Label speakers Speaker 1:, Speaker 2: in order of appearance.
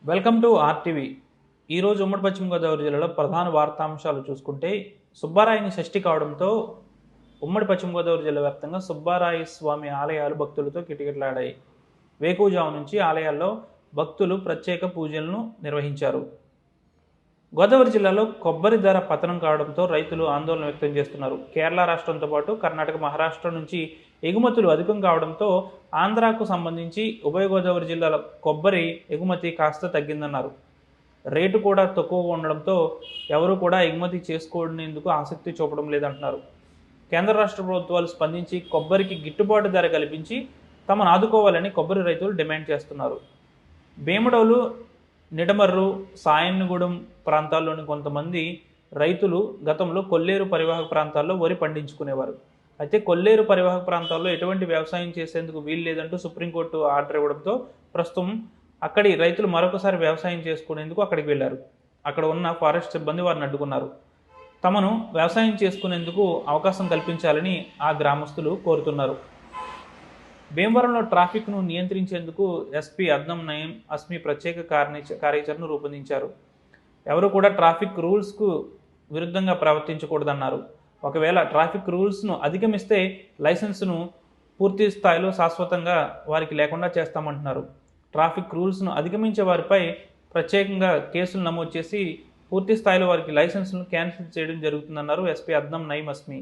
Speaker 1: Welcome to RTV. ఈరోజు ఉమ్మడి పశ్చిమ గోదావరి జిల్లాలో ప్రధాన వార్తాంశాలు చూసుకుంటే సుబ్బారాయుని షష్ఠి కావడంతో ఉమ్మడి పశ్చిమ గోదావరి జిల్లా వ్యాప్తంగా సుబ్బారాయ స్వామి ఆలయాలు భక్తులతో కిటకిటలాడాయి. వేకువజాము నుంచి ఆలయాల్లో భక్తులు ప్రత్యేక పూజలను నిర్వహించారు. గోదావరి జిల్లాలో కొబ్బరి ధర పతనం కావడంతో రైతులు ఆందోళన వ్యక్తం చేస్తున్నారు. కేరళ రాష్ట్రంతో పాటు కర్ణాటక, మహారాష్ట్ర నుంచి ఎగుమతులు అధికం కావడంతో ఆంధ్రాకు సంబంధించి ఉభయ గోదావరి జిల్లాల కొబ్బరి ఎగుమతి కాస్త తగ్గిందన్నారు. రేటు కూడా తక్కువగా ఉండడంతో ఎవరు కూడా ఎగుమతి చేసుకునేందుకు ఆసక్తి చూపడం లేదంటున్నారు. కేంద్ర రాష్ట్ర ప్రభుత్వాలు స్పందించి కొబ్బరికి గిట్టుబాటు ధర కల్పించి తమను ఆదుకోవాలని కొబ్బరి రైతులు డిమాండ్ చేస్తున్నారు. భీమడోలు, నిడమర్రు, సాయన్నగూడెం ప్రాంతాల్లోని కొంతమంది రైతులు గతంలో కొల్లేరు పరివాహక ప్రాంతాల్లో వరి పండించుకునేవారు. అయితే కొల్లేరు పరివాహక ప్రాంతాల్లో ఎటువంటి వ్యవసాయం చేసేందుకు వీలు లేదంటూ సుప్రీంకోర్టు ఆర్డర్ ఇవ్వడంతో ప్రస్తుతం అక్కడి రైతులు మరొకసారి వ్యవసాయం చేసుకునేందుకు అక్కడికి వెళ్లారు. అక్కడ ఉన్న ఫారెస్ట్ సిబ్బంది వారిని అడ్డుకున్నారు. తమను వ్యవసాయం చేసుకునేందుకు అవకాశం కల్పించాలని ఆ గ్రామస్తులు కోరుతున్నారు. భీమవరంలో ట్రాఫిక్ను నియంత్రించేందుకు ఎస్పీ అద్నం నయీం అస్మి ప్రత్యేక కార్యాచరణ రూపొందించారు. ఎవరు కూడా ట్రాఫిక్ రూల్స్కు విరుద్ధంగా ప్రవర్తించకూడదన్నారు. ఒకవేళ ట్రాఫిక్ రూల్స్ను అధిగమిస్తే లైసెన్సును పూర్తి స్థాయిలో శాశ్వతంగా వారికి లేకుండా చేస్తామంటున్నారు. ట్రాఫిక్ రూల్స్ను అధిగమించే వారిపై ప్రత్యేకంగా కేసులు నమోదు చేసి పూర్తి స్థాయిలో వారికి లైసెన్సును క్యాన్సిల్ చేయడం జరుగుతుందన్నారు ఎస్పీ అద్నం నయీం అస్మి.